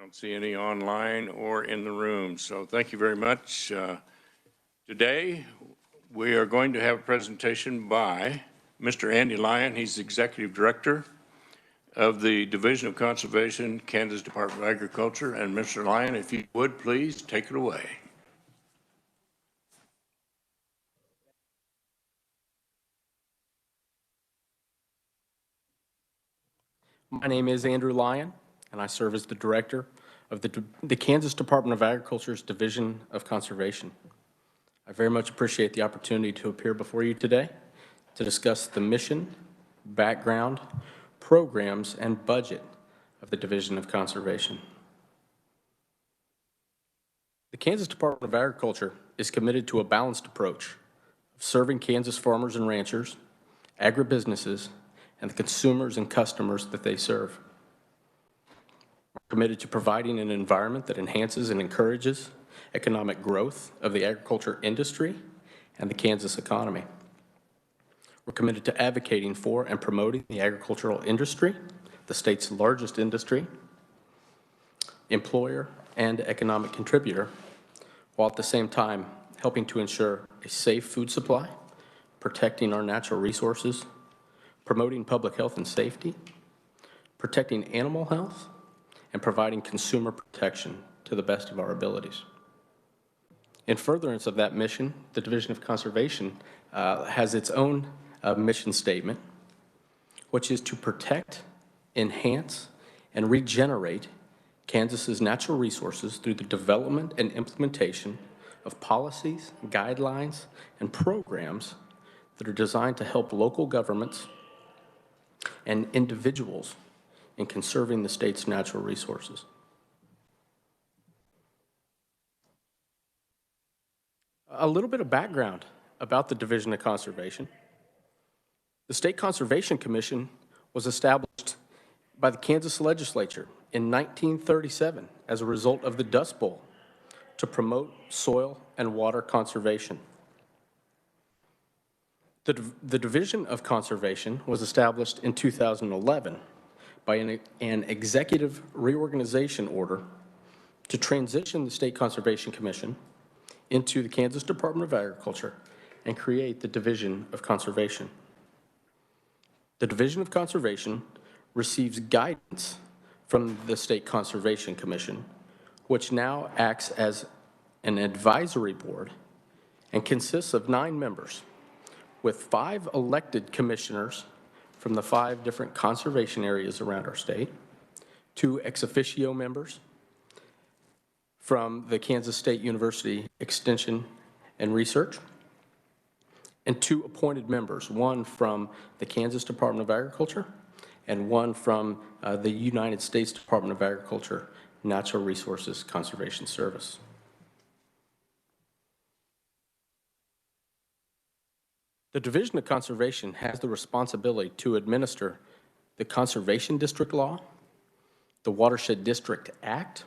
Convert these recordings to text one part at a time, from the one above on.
Don't see any online or in the room, so thank you very much. Today, we are going to have a presentation by Mr. Andy Lyon. He's the Executive Director of the Division of Conservation, Kansas Department of Agriculture. And Mr. Lyon, if you would, please take it away. My name is Andrew Lyon, and I serve as the Director of the Kansas Department of Agriculture's Division of Conservation. I very much appreciate the opportunity to appear before you today to discuss the mission, background, programs, and budget of the Division of Conservation. The Kansas Department of Agriculture is committed to a balanced approach of serving Kansas farmers and ranchers, agribusinesses, and the consumers and customers that they serve. We're committed to providing an environment that enhances and encourages economic growth of the agriculture industry and the Kansas economy. We're committed to advocating for and promoting the agricultural industry, the state's largest industry, employer, and economic contributor, while at the same time helping to ensure a safe food supply, protecting our natural resources, promoting public health and safety, protecting animal health, and providing consumer protection to the best of our abilities. In furtherance of that mission, the Division of Conservation has its own mission statement, which is to protect, enhance, and regenerate Kansas's natural resources through the development and implementation of policies, guidelines, and programs that are designed to help local governments and individuals in conserving the state's natural resources. A little bit of background about the Division of Conservation. The State Conservation Commission was established by the Kansas Legislature in 1937 as a result of the Dust Bowl to promote soil and water conservation. The Division of Conservation was established in 2011 by an executive reorganization order to transition the State Conservation Commission into the Kansas Department of Agriculture and create the Division of Conservation. The Division of Conservation receives guidance from the State Conservation Commission, which now acts as an advisory board and consists of 9 members, with 5 elected commissioners from the 5 different conservation areas around our state, 2 ex officio members from the Kansas State University Extension and Research, and 2 appointed members, 1 from the Kansas Department of Agriculture and 1 from the United States Department of Agriculture Natural Resources Conservation Service. The Division of Conservation has the responsibility to administer the Conservation District Law, the Watershed District Act,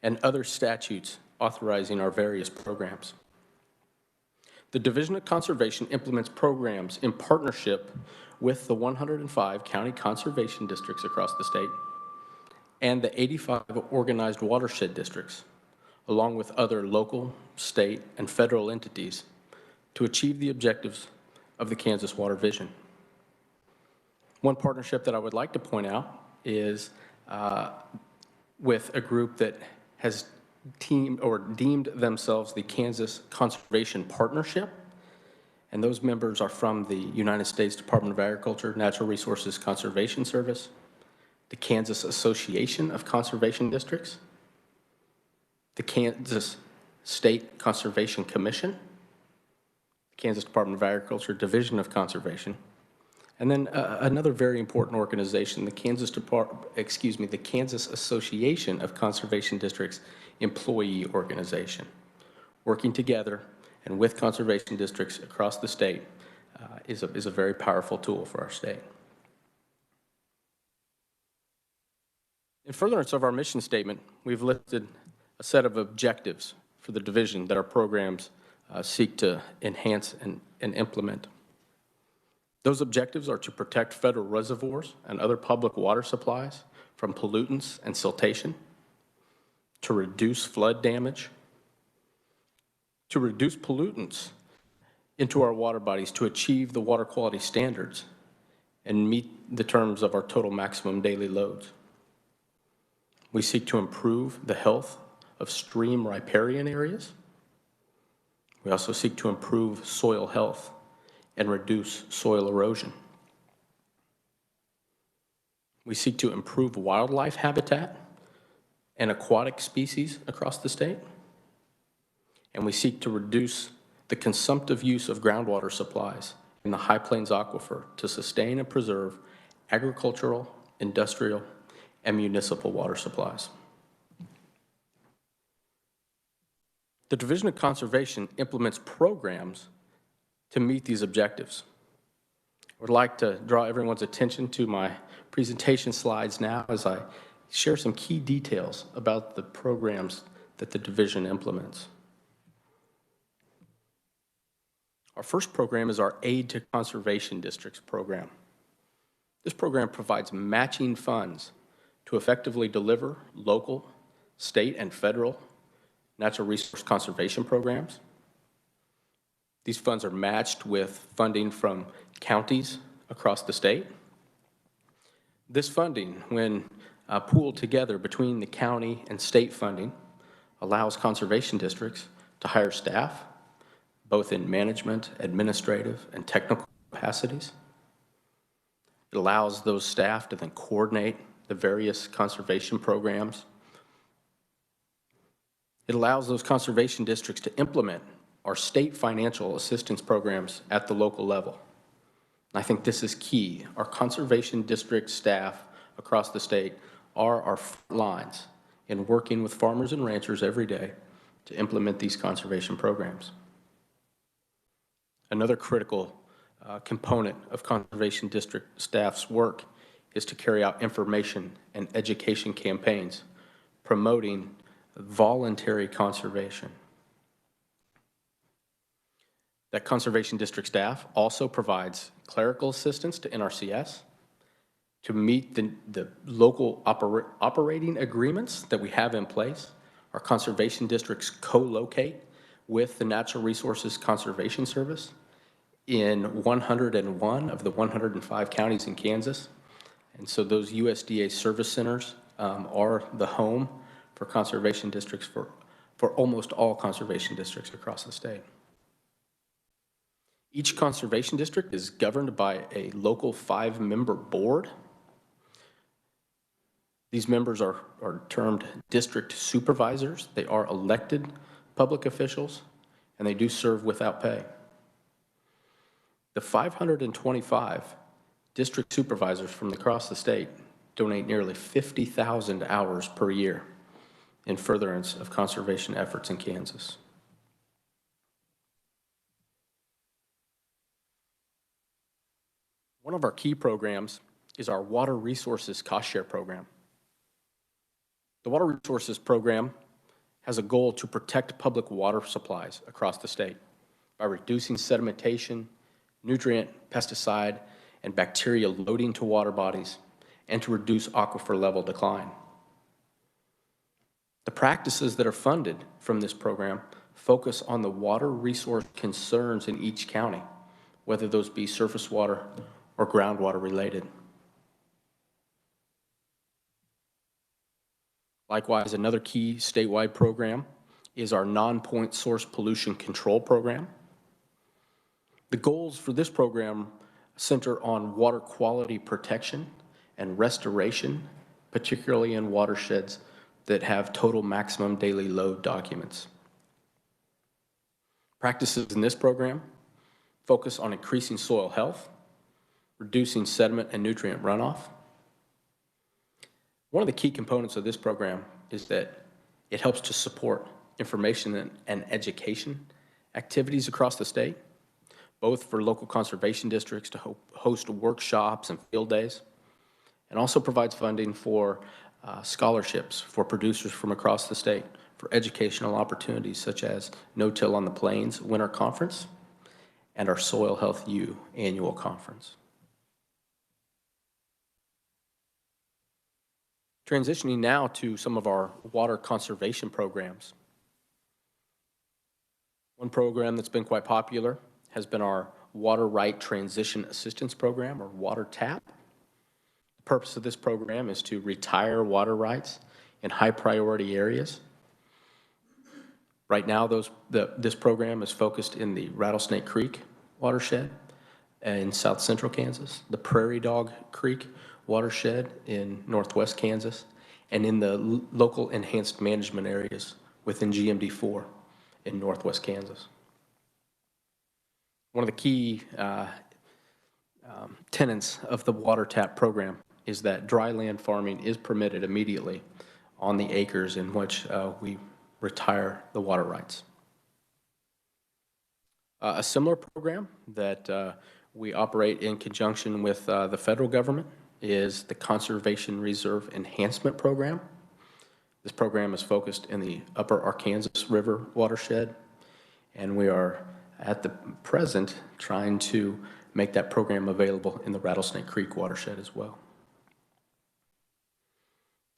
and other statutes authorizing our various programs. The Division of Conservation implements programs in partnership with the 105 county conservation districts across the state and the 85 organized watershed districts, along with other local, state, and federal entities to achieve the objectives of the Kansas Water Vision. One partnership that I would like to point out is with a group that has deemed themselves the Kansas Conservation Partnership, and those members are from the United States Department of Agriculture Natural Resources Conservation Service, the Kansas Association of Conservation Districts, the Kansas State Conservation Commission, Kansas Department of Agriculture Division of Conservation, and then another very important organization, the Kansas Association of Conservation Districts Employee Organization. Working together and with conservation districts across the state is a very powerful tool for our state. In furtherance of our mission statement, we've listed a set of objectives for the division that our programs seek to enhance and implement. Those objectives are to protect federal reservoirs and other public water supplies from pollutants and siltation, to reduce flood damage, to reduce pollutants into our water bodies to achieve the water quality standards and meet the terms of our total maximum daily loads. We seek to improve the health of stream riparian areas. We also seek to improve soil health and reduce soil erosion. We seek to improve wildlife habitat and aquatic species across the state. And we seek to reduce the consumptive use of groundwater supplies in the High Plains Aquifer to sustain and preserve agricultural, industrial, and municipal water supplies. The Division of Conservation implements programs to meet these objectives. I would like to draw everyone's attention to my presentation slides now as I share some key details about the programs that the division implements. Our first program is our Aid to Conservation Districts program. This program provides matching funds to effectively deliver local, state, and federal natural resource conservation programs. These funds are matched with funding from counties across the state. This funding, when pooled together between the county and state funding, allows conservation districts to hire staff, both in management, administrative, and technical capacities. It allows those staff to then coordinate the various conservation programs. It allows those conservation districts to implement our state financial assistance programs at the local level. And I think this is key. Our conservation district staff across the state are our front lines in working with farmers and ranchers every day to implement these conservation programs. Another critical component of conservation district staff's work is to carry out information and education campaigns promoting voluntary conservation. That conservation district staff also provides clerical assistance to NRCS to meet the local operating agreements that we have in place. Our conservation districts co-locate with the Natural Resources Conservation Service in 101 of the 105 counties in Kansas. And so those USDA service centers are the home for conservation districts for almost all conservation districts across the state. Each conservation district is governed by a local 5-member board. These members are termed district supervisors. They are elected public officials, and they do serve without pay. The 525 district supervisors from across the state donate nearly 50,000 hours per year in furtherance of conservation efforts in Kansas. One of our key programs is our Water Resources Cost Share Program. The Water Resources Program has a goal to protect public water supplies across the state by reducing sedimentation, nutrient, pesticide, and bacteria loading to water bodies, and to reduce aquifer level decline. The practices that are funded from this program focus on the water resource concerns in each county, whether those be surface water or groundwater related. Likewise, another key statewide program is our non-point source pollution control program. The goals for this program center on water quality protection and restoration, particularly in watersheds that have total maximum daily load documents. Practices in this program focus on increasing soil health, reducing sediment and nutrient runoff. One of the key components of this program is that it helps to support information and education activities across the state, both for local conservation districts to host workshops and field days, and also provides funding for scholarships for producers from across the state for educational opportunities such as No-Till on the Plains Winter Conference and our Soil Health U annual conference. Transitioning now to some of our water conservation programs. One program that's been quite popular has been our Water Right Transition Assistance Program, or Water TAP. The purpose of this program is to retire water rights in high priority areas. Right now, this program is focused in the Rattlesnake Creek watershed in south central Kansas, the Prairie Dog Creek watershed in northwest Kansas, and in the local enhanced management areas within GMD4 in northwest Kansas. One of the key tenets of the Water TAP program is that dry land farming is permitted immediately on the acres in which we retire the water rights. A similar program that we operate in conjunction with the federal government is the Conservation Reserve Enhancement Program. This program is focused in the upper Arkansas River watershed, and we are at the present trying to make that program available in the Rattlesnake Creek watershed as well.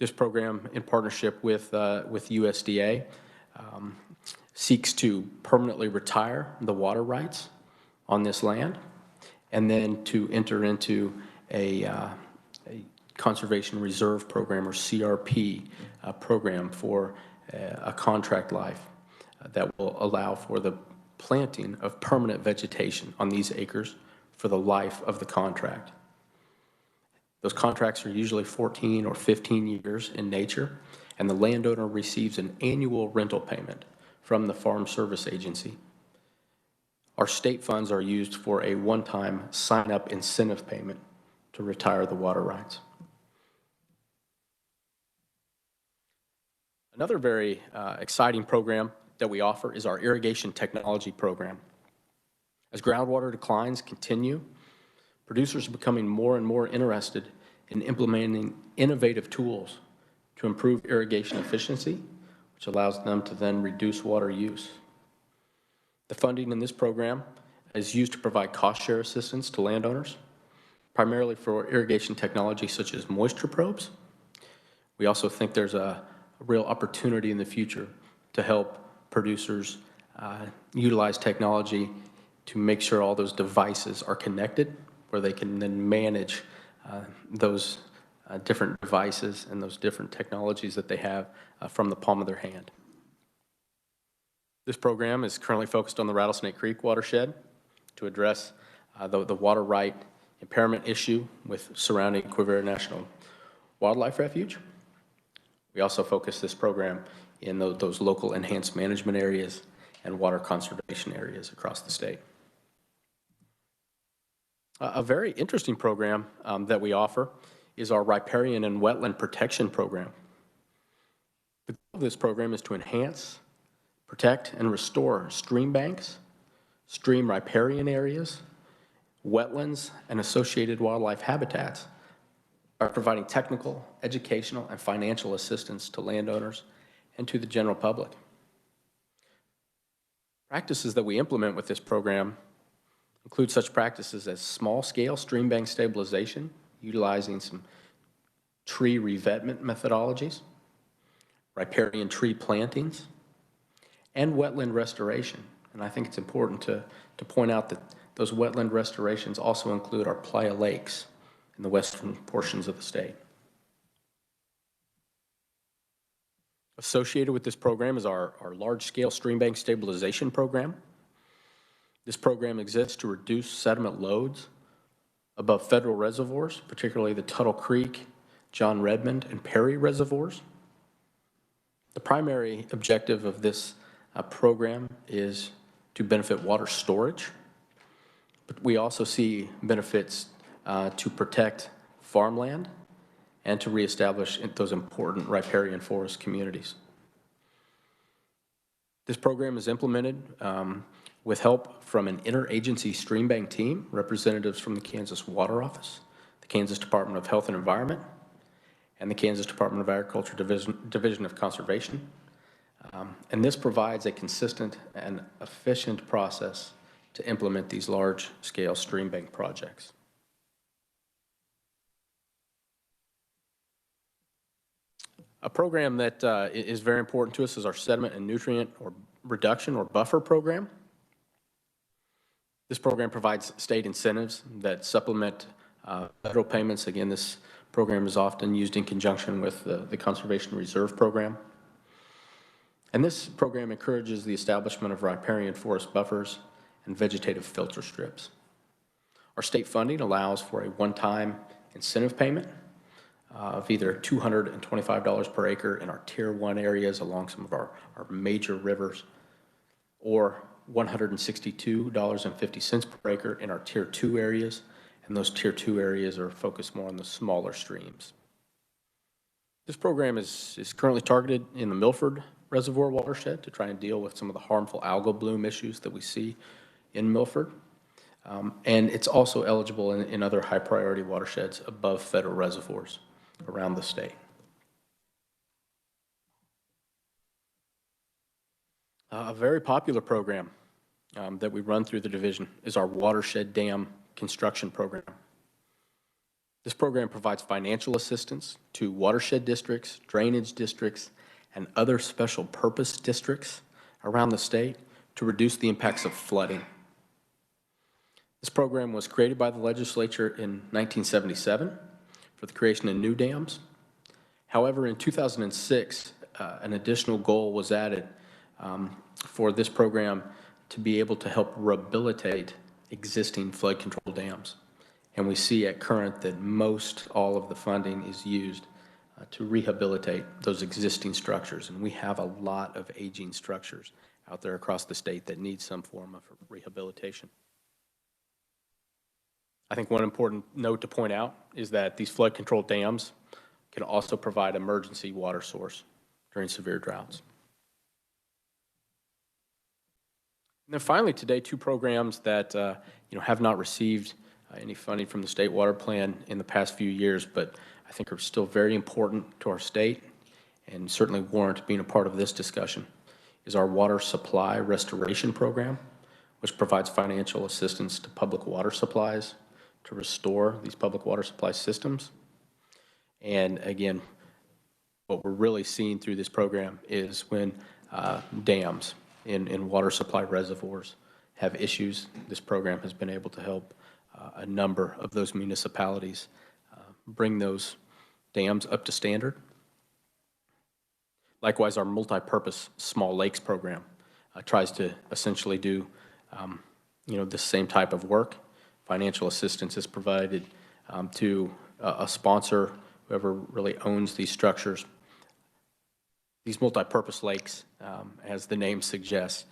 This program, in partnership with USDA, seeks to permanently retire the water rights on this land, and then to enter into a Conservation Reserve Program, or CRP, program for a contract life that will allow for the planting of permanent vegetation on these acres for the life of the contract. Those contracts are usually 14 or 15 years in nature, and the landowner receives an annual rental payment from the Farm Service Agency. Our state funds are used for a one-time sign-up incentive payment to retire the water rights. Another very exciting program that we offer is our Irrigation Technology program. As groundwater declines continue, producers are becoming more and more interested in implementing innovative tools to improve irrigation efficiency, which allows them to then reduce water use. The funding in this program is used to provide cost share assistance to landowners, primarily for irrigation technology such as moisture probes. We also think there's a real opportunity in the future to help producers utilize technology to make sure all those devices are connected, where they can then manage those different devices and those different technologies that they have from the palm of their hand. This program is currently focused on the Rattlesnake Creek watershed to address the water right impairment issue with surrounding Quivira National Wildlife Refuge. We also focus this program in those local enhanced management areas and water conservation areas across the state. A very interesting program that we offer is our Riparian and Wetland Protection Program. The goal of this program is to enhance, protect, and restore stream banks, stream riparian areas, wetlands, and associated wildlife habitats by providing technical, educational, and financial assistance to landowners and to the general public. Practices that we implement with this program include such practices as small-scale stream bank stabilization, utilizing some tree revetment methodologies, riparian tree plantings, and wetland restoration. And I think it's important to point out that those wetland restorations also include our playa lakes in the western portions of the state. Associated with this program is our large-scale stream bank stabilization program. This program exists to reduce sediment loads above federal reservoirs, particularly the Tuttle Creek, John Redmond, and Perry reservoirs. The primary objective of this program is to benefit water storage, but we also see benefits to protect farmland and to reestablish those important riparian forest communities. This program is implemented with help from an interagency stream bank team, representatives from the Kansas Water Office, the Kansas Department of Health and Environment, and the Kansas Department of Agriculture Division of Conservation. And this provides a consistent and efficient process to implement these large-scale stream bank projects. A program that is very important to us is our sediment and nutrient or reduction or buffer program. This program provides state incentives that supplement federal payments. Again, this program is often used in conjunction with the Conservation Reserve Program. And this program encourages the establishment of riparian forest buffers and vegetative filter strips. Our state funding allows for a one-time incentive payment of either $225 per acre in our Tier 1 areas along some of our major rivers, or $162.50 per acre in our Tier 2 areas, and those Tier 2 areas are focused more on the smaller streams. This program is currently targeted in the Milford Reservoir watershed to try and deal with some of the harmful algal bloom issues that we see in Milford. And it's also eligible in other high priority watersheds above federal reservoirs around the state. A very popular program that we run through the division is our watershed dam construction program. This program provides financial assistance to watershed districts, drainage districts, and other special purpose districts around the state to reduce the impacts of flooding. This program was created by the legislature in 1977 for the creation of new dams. However, in 2006, an additional goal was added for this program to be able to help rehabilitate existing flood control dams. And we see at current that most all of the funding is used to rehabilitate those existing structures. And we have a lot of aging structures out there across the state that need some form of rehabilitation. I think one important note to point out is that these flood control dams can also provide emergency water source during severe droughts. And then finally today, two programs that have not received any funding from the state water plan in the past few years, but I think are still very important to our state and certainly warrant being a part of this discussion, is our water supply restoration program, which provides financial assistance to public water supplies to restore these public water supply systems. And again, what we're really seeing through this program is when dams in water supply reservoirs have issues, this program has been able to help a number of those municipalities bring those dams up to standard. Likewise, our multi-purpose small lakes program tries to essentially do the same type of work. Financial assistance is provided to a sponsor, whoever really owns these structures. These multi-purpose lakes, as the name suggests,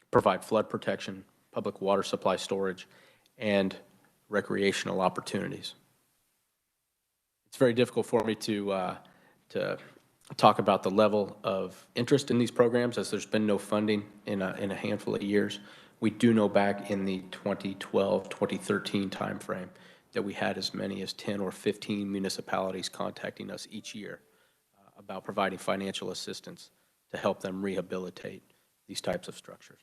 provide flood protection, public water supply storage, and recreational opportunities. It's very difficult for me to talk about the level of interest in these programs, as there's been no funding in a handful of years. We do know back in the 2012, 2013 timeframe that we had as many as 10 or 15 municipalities contacting us each year about providing financial assistance to help them rehabilitate these types of structures.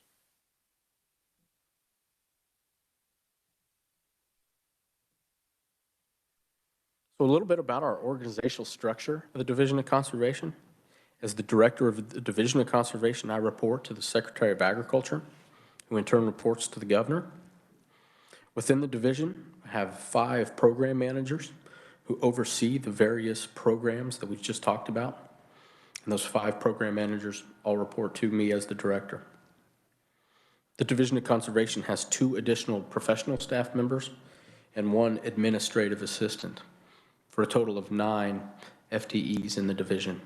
So a little bit about our organizational structure of the Division of Conservation. As the director of the Division of Conservation, I report to the Secretary of Agriculture, who in turn reports to the governor. Within the division, I have 5 program managers who oversee the various programs that we just talked about. And those 5 program managers all report to me as the director. The Division of Conservation has 2 additional professional staff members and 1 administrative assistant, for a total of 9 FTEs in the division.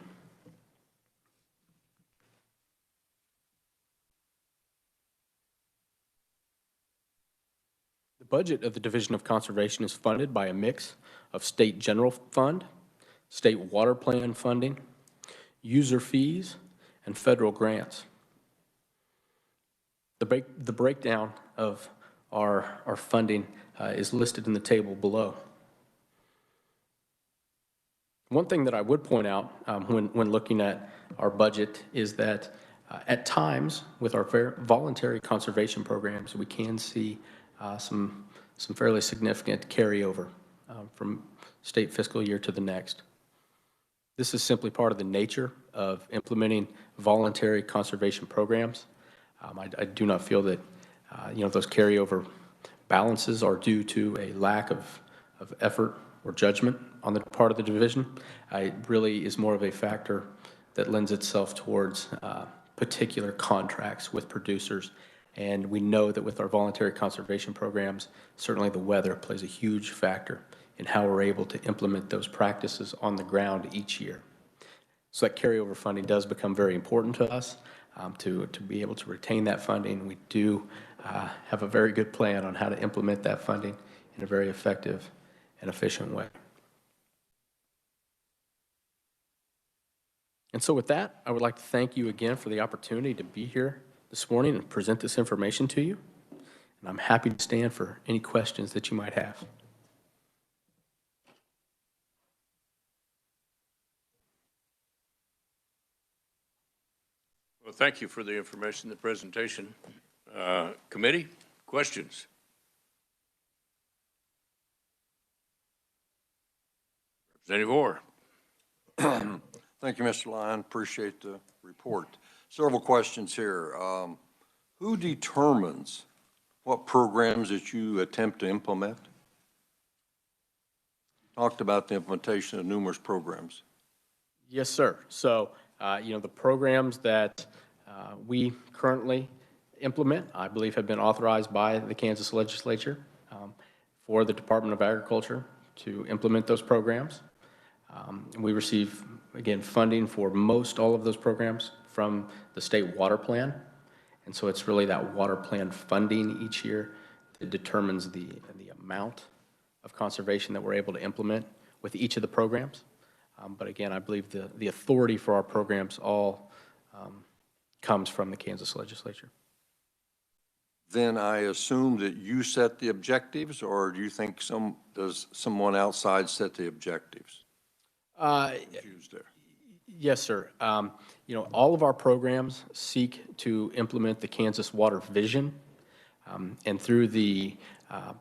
The budget of the Division of Conservation is funded by a mix of state general fund, state water plan funding, user fees, and federal grants. The breakdown of our funding is listed in the table below. One thing that I would point out when looking at our budget is that at times with our voluntary conservation programs, we can see some fairly significant carryover from state fiscal year to the next. This is simply part of the nature of implementing voluntary conservation programs. I do not feel that, those carryover balances are due to a lack of effort or judgment on the part of the division. It really is more of a factor that lends itself towards particular contracts with producers. And we know that with our voluntary conservation programs, certainly the weather plays a huge factor in how we're able to implement those practices on the ground each year. So that carryover funding does become very important to us to be able to retain that funding. We do have a very good plan on how to implement that funding in a very effective and efficient way. And so with that, I would like to thank you again for the opportunity to be here this morning and present this information to you. And I'm happy to stand for any questions that you might have. Well, thank you for the information, the presentation. Committee, questions? Representative Orr. Thank you, Mr. Lyon. Appreciate the report. Several questions here. Who determines what programs that you attempt to implement? You talked about the implementation of numerous programs. Yes, sir. So, the programs that we currently implement, I believe, have been authorized by the Kansas Legislature for the Department of Agriculture to implement those programs. We receive, again, funding for most all of those programs from the state water plan. And so it's really that water plan funding each year that determines the amount of conservation that we're able to implement with each of the programs. But again, I believe the authority for our programs all comes from the Kansas Legislature. Then I assume that you set the objectives, or do you think does someone outside set the objectives? There. Yes, sir. All of our programs seek to implement the Kansas Water Vision, and through the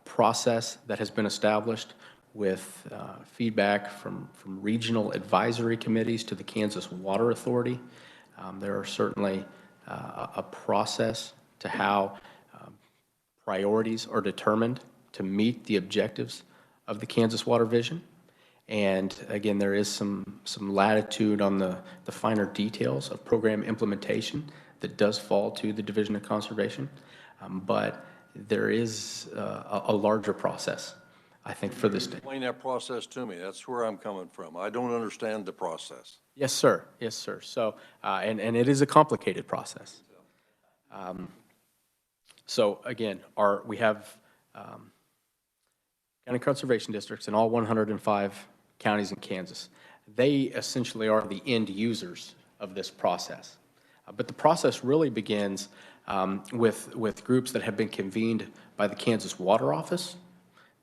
process that has been established with feedback from regional advisory committees to the Kansas Water Authority, there are certainly a process to how priorities are determined to meet the objectives of the Kansas Water Vision. And again, there is some latitude on the finer details of program implementation that does fall to the Division of Conservation. But there is a larger process, I think, for this day. Explain that process to me. That's where I'm coming from. I don't understand the process. Yes, sir. Yes, sir. So, and it is a complicated process. So again, we have county conservation districts in all 105 counties in Kansas. They essentially are the end users of this process. But the process really begins with groups that have been convened by the Kansas Water Office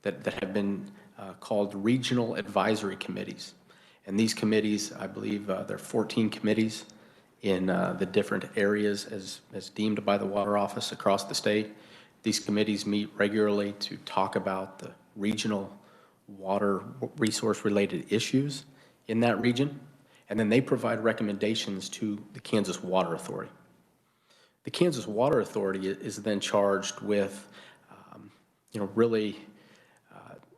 that have been called regional advisory committees. And these committees, I believe there are 14 committees in the different areas as deemed by the Water Office across the state. These committees meet regularly to talk about the regional water resource related issues in that region, and then they provide recommendations to the Kansas Water Authority. The Kansas Water Authority is then charged with really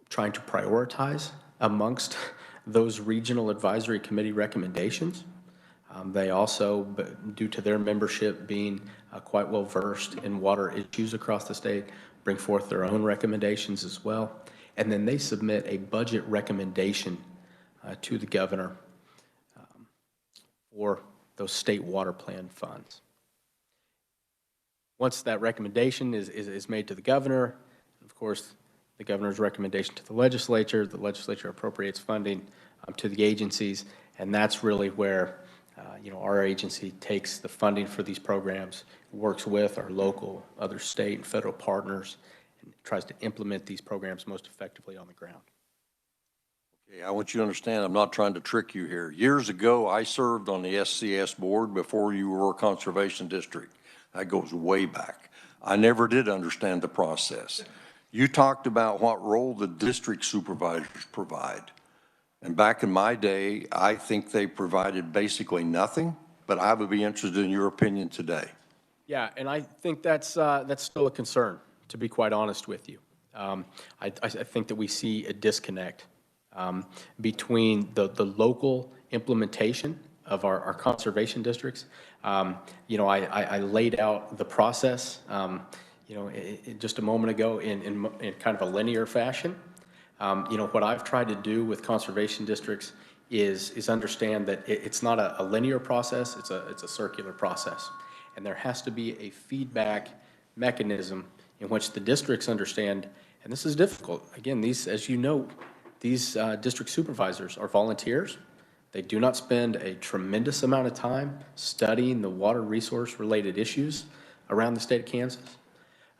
trying to prioritize amongst those regional advisory committee recommendations. They also, due to their membership being quite well versed in water issues across the state, bring forth their own recommendations as well. And then they submit a budget recommendation to the governor for those state water plan funds. Once that recommendation is made to the governor, of course, the governor's recommendation to the legislature appropriates funding to the agencies, and that's really where our agency takes the funding for these programs, works with our local, other state and federal partners, and tries to implement these programs most effectively on the ground. Okay, I want you to understand I'm not trying to trick you here. Years ago, I served on the SCS board before you were a conservation district. That goes way back. I never did understand the process. You talked about what role the district supervisors provide. And back in my day, I think they provided basically nothing, but I would be interested in your opinion today. Yeah, and I think that's still a concern, to be quite honest with you. I think that we see a disconnect between the local implementation of our conservation districts. You know, I laid out the process, you know, just a moment ago in kind of a linear fashion. You know, what I've tried to do with conservation districts is understand that it's not a linear process, it's a circular process. And there has to be a feedback mechanism in which the districts understand, and this is difficult. Again, these, as you know, these district supervisors are volunteers. They do not spend a tremendous amount of time studying the water resource related issues around the state of Kansas.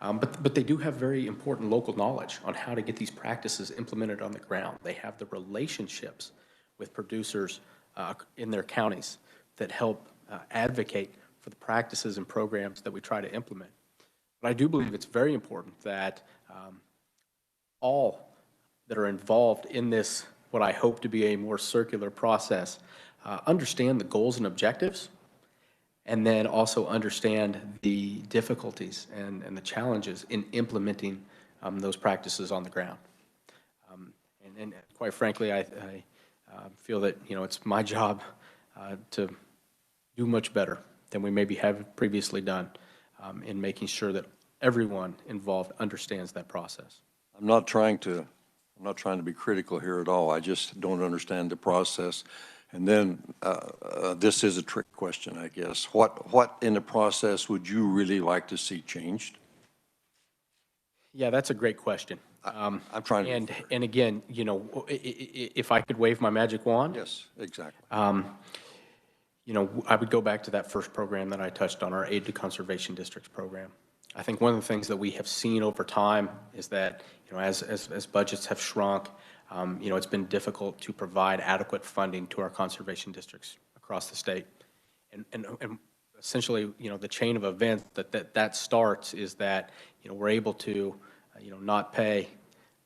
But they do have very important local knowledge on how to get these practices implemented on the ground. They have the relationships with producers in their counties that help advocate for the practices and programs that we try to implement. But I do believe it's very important that all that are involved in this, what I hope to be a more circular process, understand the goals and objectives, and then also understand the difficulties and the challenges in implementing those practices on the ground. And quite frankly, I feel that, you know, it's my job to do much better than we maybe have previously done in making sure that everyone involved understands that process. I'm not trying to be critical here at all. I just don't understand the process. And then this is a trick question, I guess. What in the process would you really like to see changed? Yeah, that's a great question. I'm trying to. And again, you know, if I could wave my magic wand. Yes, exactly. You know, I would go back to that first program that I touched on, our Aid to Conservation Districts program. I think one of the things that we have seen over time is that, you know, as budgets have shrunk, you know, it's been difficult to provide adequate funding to our conservation districts across the state. And essentially, you know, the chain of events that starts is that, you know, we're able to, you know, not pay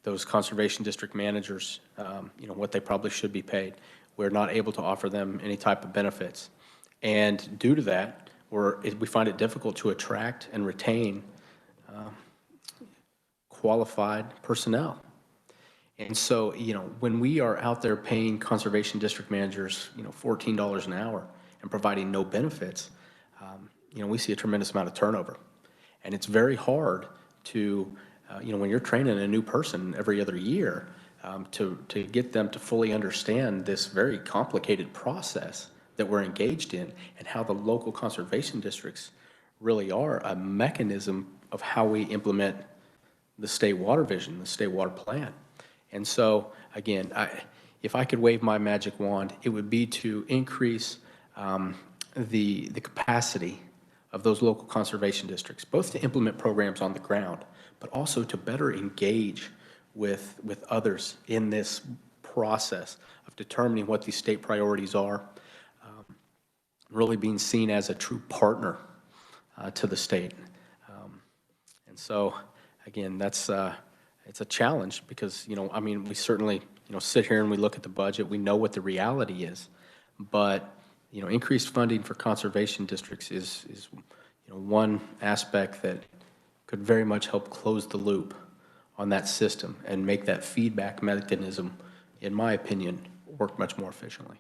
those conservation district managers, you know, what they probably should be paid. We're not able to offer them any type of benefits. And due to that, we find it difficult to attract and retain qualified personnel. And so, you know, when we are out there paying conservation district managers, you know, $14 an hour and providing no benefits, you know, we see a tremendous amount of turnover. And it's very hard to, you know, when you're training a new person every other year, to get them to fully understand this very complicated process that we're engaged in and how the local conservation districts really are a mechanism of how we implement the state water vision, the state water plan. And so, again, if I could wave my magic wand, it would be to increase the capacity of those local conservation districts, both to implement programs on the ground, but also to better engage with others in this process of determining what these state priorities are, really being seen as a true partner to the state. And so, again, that's it's a challenge because, you know, I mean, we certainly, you know, sit here and we look at the budget, we know what the reality is, but, you know, increased funding for conservation districts is you know, one aspect that could very much help close the loop on that system and make that feedback mechanism, in my opinion, work much more efficiently.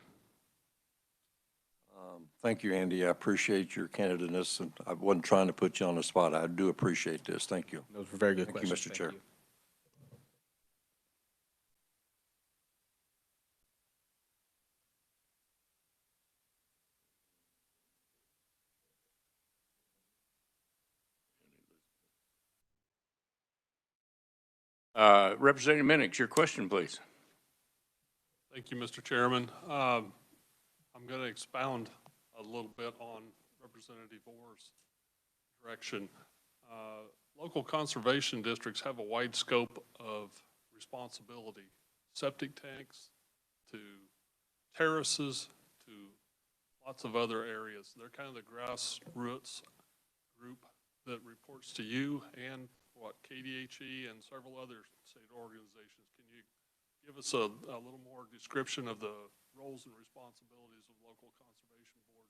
Thank you, Andy. I appreciate your candidness, and I wasn't trying to put you on the spot. I do appreciate this. Thank you. Those were very good Thank questions. you, Mr. Chair. You. Representative Minix, your question, please. Thank you, Mr. Chairman. I'm going to expound a little bit on Representative Orr's direction. Local conservation districts have a wide scope of responsibility. Septic tanks to terraces to lots of other areas. They're kind of the grassroots group that reports to you and KDHE and several other state organizations. Can you give us a little more description of the roles and responsibilities of local conservation board?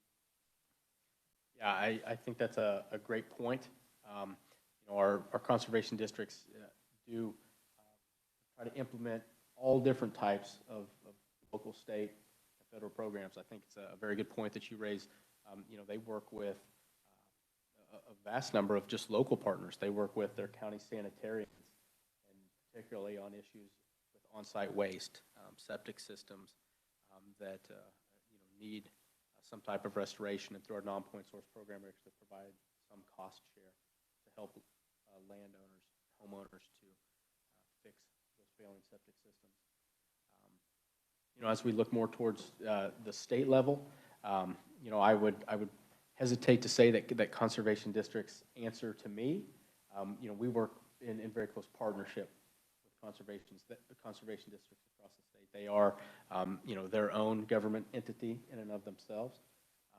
Yeah, I think that's a great point. Our conservation districts do try to implement all different types of local, state, and federal programs. I think it's a very good point that you raised. They work with a vast number of just local partners. They work with their county sanitarians, and particularly on issues with on-site waste, septic systems that need some type of restoration, and through our non-point source program, we actually provide some cost share to help landowners, homeowners to fix those failing septic systems. As we look more towards the state level, I would hesitate to say that conservation districts answer to me. We work in very close partnership with conservation districts across the state. They are, their own government entity in and of themselves.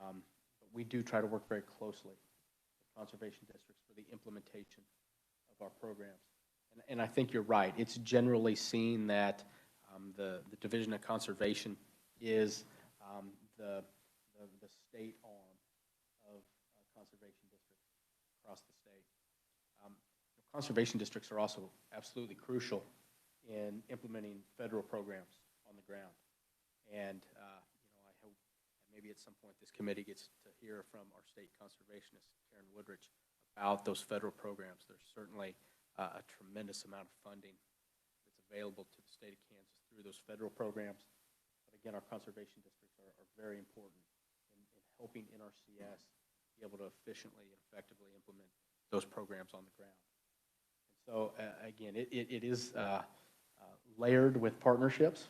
But we do try to work very closely with conservation districts for the implementation of our programs. And I think you're right. It's generally seen that the Division of Conservation is the state arm of conservation districts across the state. Conservation districts are also absolutely crucial in implementing federal programs on the ground. And I hope maybe at some point this committee gets to hear from our state conservationist, Karen Woodridge, about those federal programs. There's certainly a tremendous amount of funding that's available to the state of Kansas through those federal programs. But again, our conservation districts are very important in helping NRCS be able to efficiently and effectively implement those programs on the ground. And so again, it is layered with partnerships,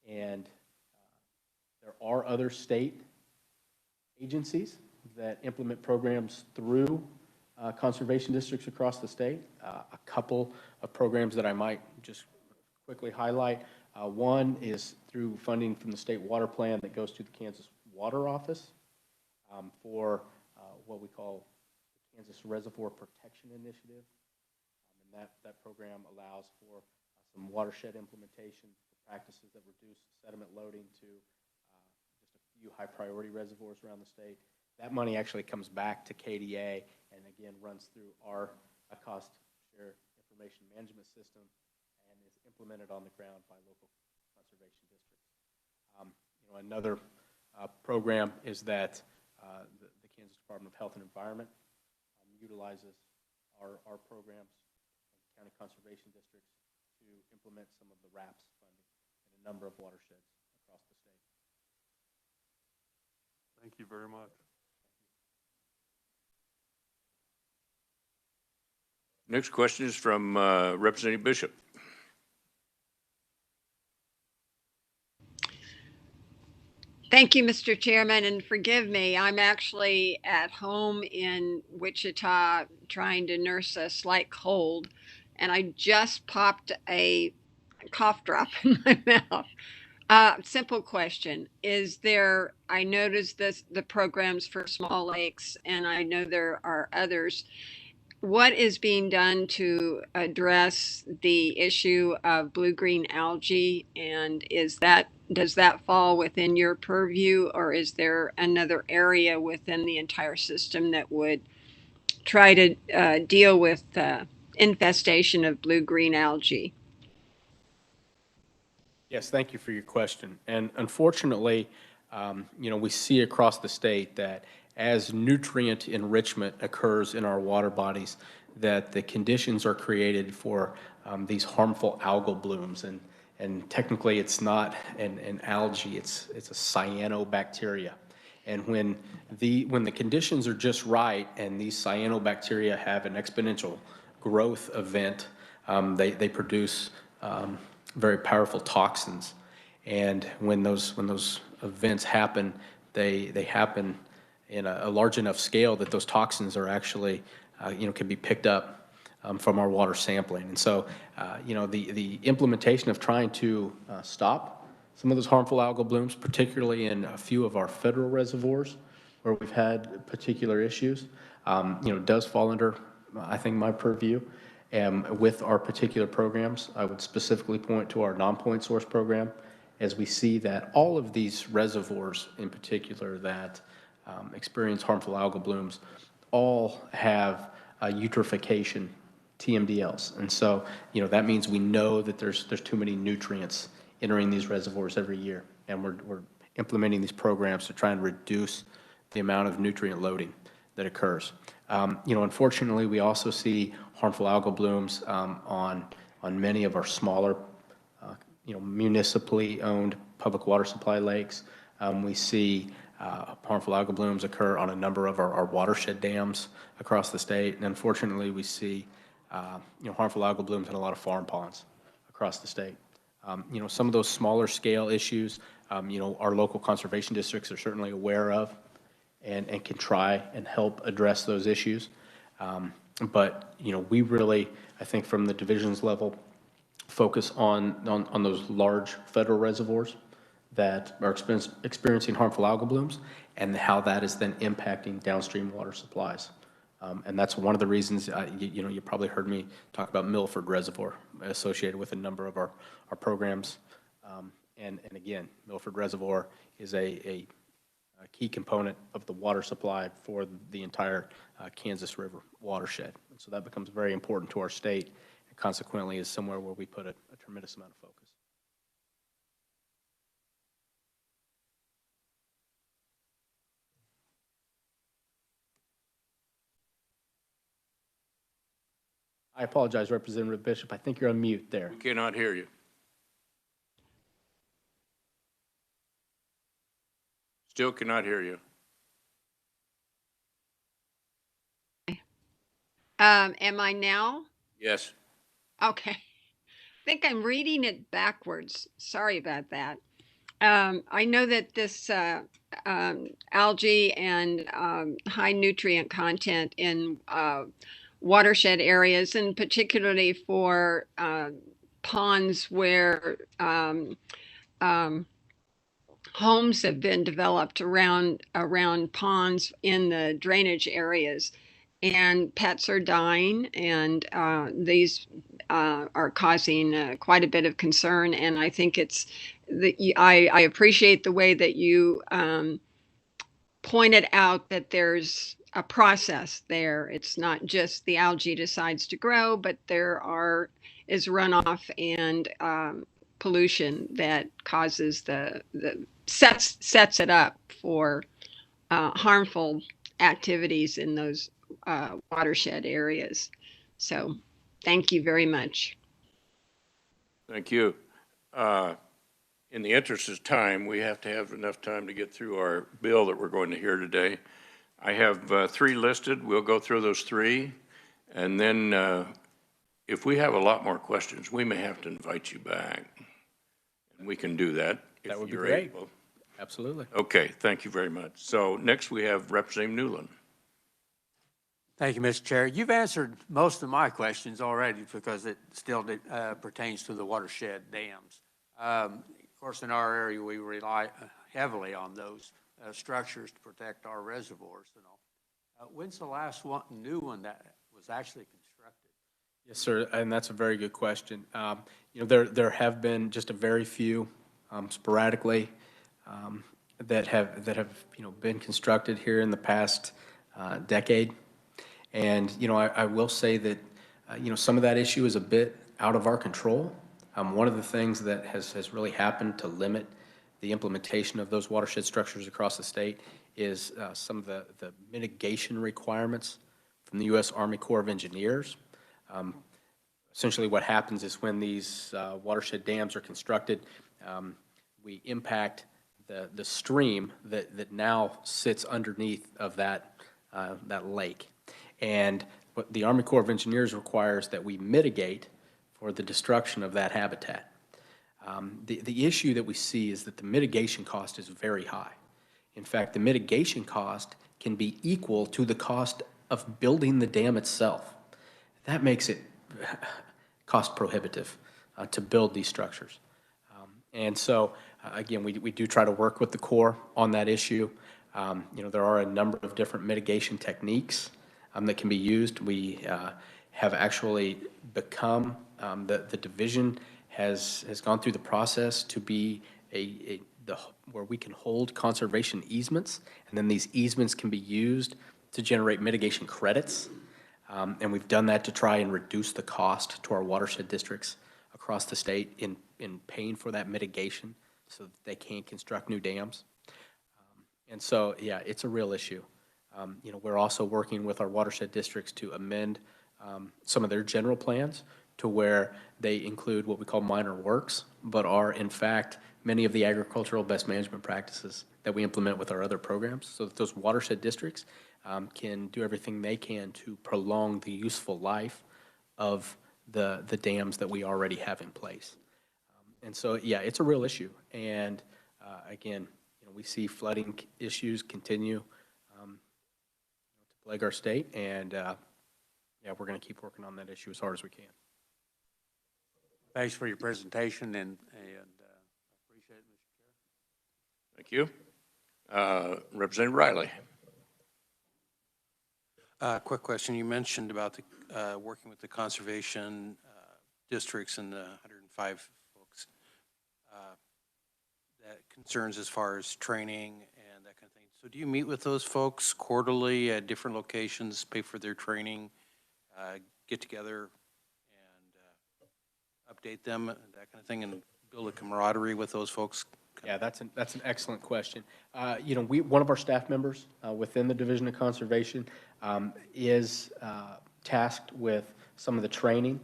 and there are other state agencies that implement programs through conservation districts across the state. A couple of programs that I might just quickly highlight. One is through funding from the state water plan that goes to the Kansas Water Office for what we call the Kansas Reservoir Protection Initiative. And that program allows for some watershed implementation for practices that reduce sediment loading to just a few high priority reservoirs around the state. That money actually comes back to KDA and again runs through our cost share information management system and is implemented on the ground by local conservation districts. Another program is that the Kansas Department of Health and Environment utilizes our programs and county conservation districts to implement some of the RAPS funding in a number of watersheds across the state. Thank you very much. Next question is from Representative Bishop. Thank you, Mr. Chairman, and forgive me. I'm actually at home in Wichita trying to nurse a slight cold, and I just popped a cough drop in my mouth. Simple question. I noticed the programs for small lakes, and I know there are others. What is being done to address the issue of blue-green algae, and does that fall within your purview, or is there another area within the entire system that would try to deal with infestation of blue-green algae? Yes, thank you for your question. And unfortunately, we see across the state that as nutrient enrichment occurs in our water bodies, that the conditions are created for these harmful algal blooms. And technically, it's not an algae; it's a cyanobacteria. And when the conditions are just right, and these cyanobacteria have an exponential growth event, they produce very powerful toxins. And when those events happen, they happen in a large enough scale that those toxins are actually, can be picked up from our water sampling. And so, the implementation of trying to stop some of those harmful algal blooms, particularly in a few of our federal reservoirs where we've had particular issues, does fall under, I think, my purview. With our particular programs, I would specifically point to our non-point source program, as we see that all of these reservoirs in particular that experience harmful algal blooms all have eutrophication TMDLs. And so, that means we know that there's too many nutrients entering these reservoirs every year. And we're implementing these programs to try and reduce the amount of nutrient loading that occurs. Unfortunately, we also see harmful algal blooms on many of our smaller, municipally owned public water supply lakes. We see harmful algal blooms occur on a number of our watershed dams across the state. And unfortunately, we see harmful algal blooms in a lot of farm ponds across the state. Some of those smaller scale issues, our local conservation districts are certainly aware of and can try and help address those issues. But we really, I think from the divisions level, focus on those large federal reservoirs that are experiencing harmful algal blooms and how that is then impacting downstream water supplies. And that's one of the reasons, you probably heard me talk about Milford Reservoir associated with a number of our programs. And again, Milford Reservoir is a key component of the water supply for the entire Kansas River watershed. And so that becomes very important to our state, and consequently is somewhere where we put a tremendous amount of focus. I apologize, Representative Bishop. I think you're on mute there. We cannot hear you. Still cannot hear you. Am I now? Yes. Okay. I think I'm reading it backwards. Sorry about that. I know that this algae and high nutrient content in watershed areas, and particularly for ponds where homes have been developed around ponds in the drainage areas, and pets are dying, and these are causing quite a bit of concern. And I think I appreciate the way that you pointed out that there's a process there. It's not just the algae decides to grow, but there is runoff and pollution that causes sets it up for harmful activities in those watershed areas. So thank you very much. Thank you. In the interest of time, we have to have enough time to get through our bill that we're going to hear today. I have 3 listed. We'll go through those 3. And then if we have a lot more questions, we may have to invite you back. And we can do that if That would be you're great. able. Absolutely. Okay, thank you very much. So next we have Representative Newland. Thank you, Mr. Chair. You've answered most of my questions already because it still pertains to the watershed dams. Of course, in our area, we rely heavily on those structures to protect our reservoirs and all. When's the last new one that was actually constructed? Yes, sir, and that's a very good question. There have been just a very few sporadically that have been constructed here in the past decade. And I will say that some of that issue is a bit out of our control. One of the things that has really happened to limit the implementation of those watershed structures across the state is some of the mitigation requirements from the U.S. Army Corps of Engineers. Essentially what happens is when these watershed dams are constructed, we impact the stream that now sits underneath of that lake. And what the Army Corps of Engineers requires that we mitigate for the destruction of that habitat. The issue that we see is that the mitigation cost is very high. In fact, the mitigation cost can be equal to the cost of building the dam itself. That makes it cost prohibitive to build these structures. And so, again, we do try to work with the Corps on that issue. There are a number of different mitigation techniques that can be used. We have actually become, the division has gone through the process to be where we can hold conservation easements, and then these easements can be used to generate mitigation credits. And we've done that to try and reduce the cost to our watershed districts across the state in paying for that mitigation so that they can construct new dams. And so, yeah, it's a real issue. We're also working with our watershed districts to amend some of their general plans to where they include what we call minor works, but are in fact many of the agricultural best management practices that we implement with our other programs, so that those watershed districts can do everything they can to prolong the useful life of the dams that we already have in place. And so, yeah, it's a real issue. And again, we see flooding issues continue to plague our state, and yeah, we're going to keep working on that issue as hard as we can. Thanks for your presentation, and appreciate it, Mr. Chair. Thank you. Representative Riley. Quick question. You mentioned about the working with the conservation districts and the 105 folks. That concerns as far as training and that kind of thing. So do you meet with those folks quarterly at different locations, pay for their training, get together and update them, that kind of thing, and build a camaraderie with those folks? Yeah, that's an excellent question. One of our staff members within the Division of Conservation is tasked with some of the training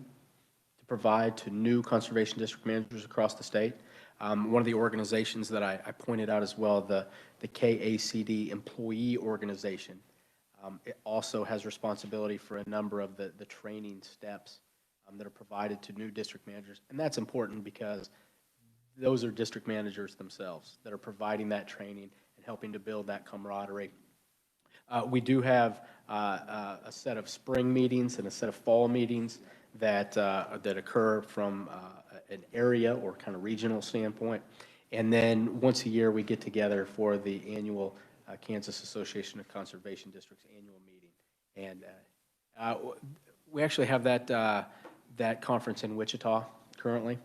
to provide to new conservation district managers across the state. One of the organizations that I pointed out as well, the KACD employee organization, it also has responsibility for a number of the training steps that are provided to new district managers. And that's important because those are district managers themselves that are providing that training and helping to build that camaraderie. We do have a set of spring meetings and a set of fall meetings that occur from an area or kind of regional standpoint. And then once a year, we get together for the annual Kansas Association of Conservation Districts annual meeting. And we actually have that conference in Wichita currently.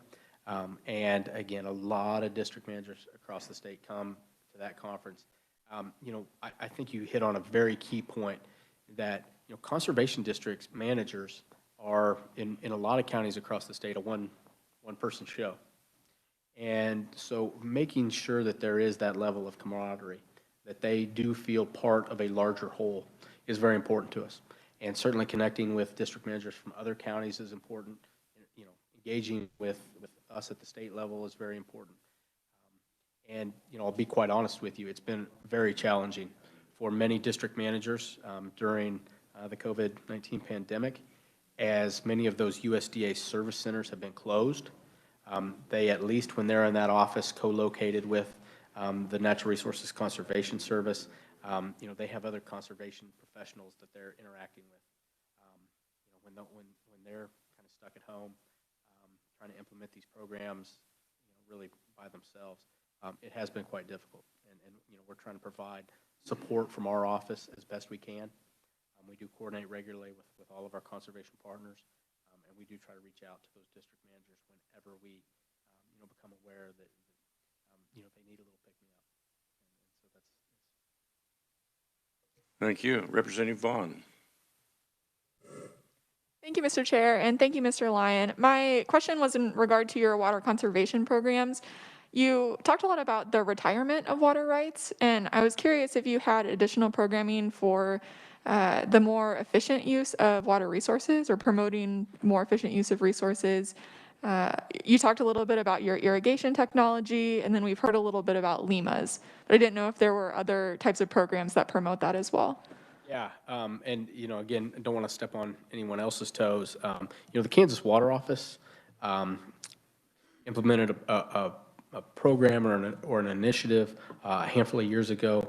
And again, a lot of district managers across the state come to that conference. I think you hit on a very key point that, conservation districts managers are in a lot of counties across the state a one-person show. And so making sure that there is that level of camaraderie, that they do feel part of a larger whole is very important to us. And certainly connecting with district managers from other counties is important. Engaging with us at the state level is very important. And, I'll be quite honest with you, it's been very challenging for many district managers during the COVID-19 pandemic, as many of those USDA service centers have been closed. They, at least when they're in that office co-located with the Natural Resources Conservation Service, they have other conservation professionals that they're interacting with. When they're kind of stuck at home, trying to implement these programs, really by themselves, it has been quite difficult. And we're trying to provide support from our office as best we can. We do coordinate regularly with all of our conservation partners, and we do try to reach out to those district managers whenever we, become aware that they need a little pick-me-up. And so that's. Thank you. Representative Vaughn. Thank you, Mr. Chair, and thank you, Mr. Lyon. My question was in regard to your water conservation programs. You talked a lot about the retirement of water rights, and I was curious if you had additional programming for the more efficient use of water resources or promoting more efficient use of resources. You talked a little bit about your irrigation technology, and then we've heard a little bit about LEMAs, but I didn't know if there were other types of programs that promote that as well. Yeah, and again, I don't want to step on anyone else's toes. The Kansas Water Office implemented a program or an initiative a handful of years ago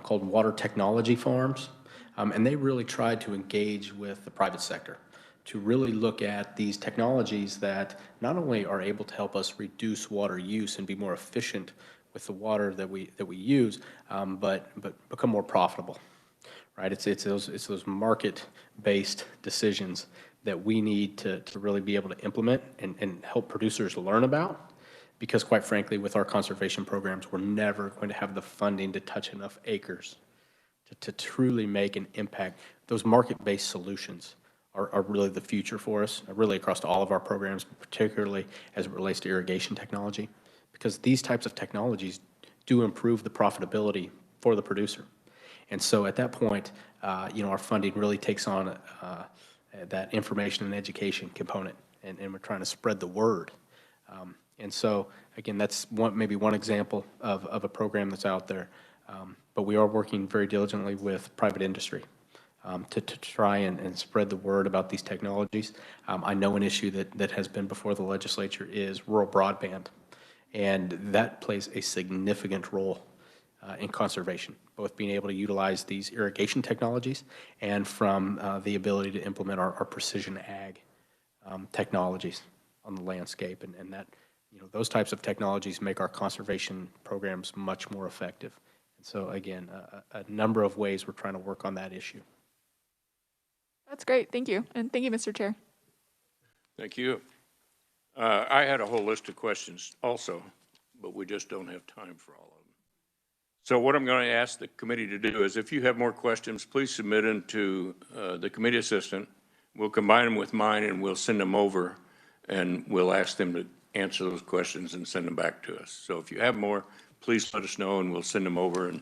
called Water Technology Farms, and they really tried to engage with the private sector to really look at these technologies that not only are able to help us reduce water use and be more efficient with the water that we use, but become more profitable. Right, it's those market-based decisions that we need to really be able to implement and help producers learn about. Because quite frankly, with our conservation programs, we're never going to have the funding to touch enough acres to truly make an impact. Those market-based solutions are really the future for us, really across all of our programs, but particularly as it relates to irrigation technology, because these types of technologies do improve the profitability for the producer. And so at that point, our funding really takes on that information and education component, and we're trying to spread the word. And so, again, that's maybe one example of a program that's out there. But we are working very diligently with private industry to try and spread the word about these technologies. I know an issue that has been before the legislature is rural broadband, and that plays a significant role in conservation, both being able to utilize these irrigation technologies and from the ability to implement our precision ag technologies on the landscape, and that those types of technologies make our conservation programs much more effective. And so again, a number of ways we're trying to work on that issue. That's great. Thank you. And thank you, Mr. Chair. Thank you. I had a whole list of questions also, but we just don't have time for all of them. So what I'm going to ask the committee to do is if you have more questions, please submit them to the committee assistant. We'll combine them with mine and we'll send them over, and we'll ask them to answer those questions and send them back to us. So if you have more, please let us know and we'll send them over,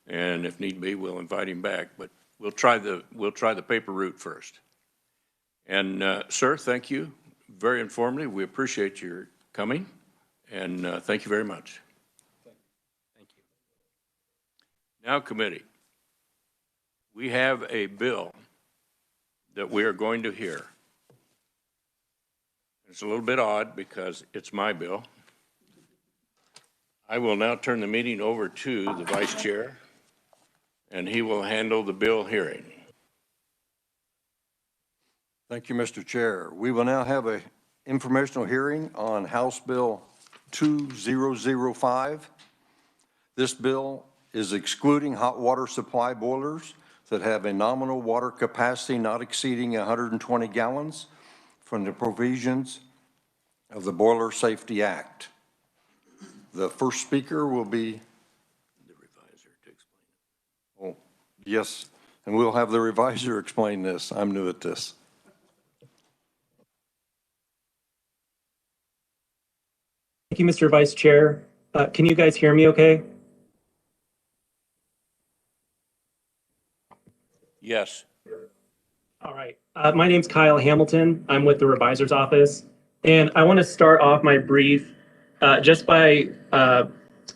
and if need be, we'll invite him back. But we'll try the paper route first. And sir, thank you. Very informative. We appreciate your coming, and thank you very much. Thank you. Now, committee, we have a bill that we are going to hear. It's a little bit odd because it's my bill. I will now turn the meeting over to the vice chair, and he will handle the bill hearing. Thank you, Mr. Chair. We will now have an informational hearing on House Bill 2005. This bill is excluding hot water supply boilers that have a nominal water capacity not exceeding 120 gallons from the provisions of the Boiler Safety Act. The first speaker will be The revisor to explain it. Oh, yes, and we'll have the revisor explain this. I'm new at this. Thank you, Mr. Vice Chair. Can you guys hear me okay? Yes. All right. My name's Kyle Hamilton. I'm with the Revisor's Office. And I want to start off my brief just by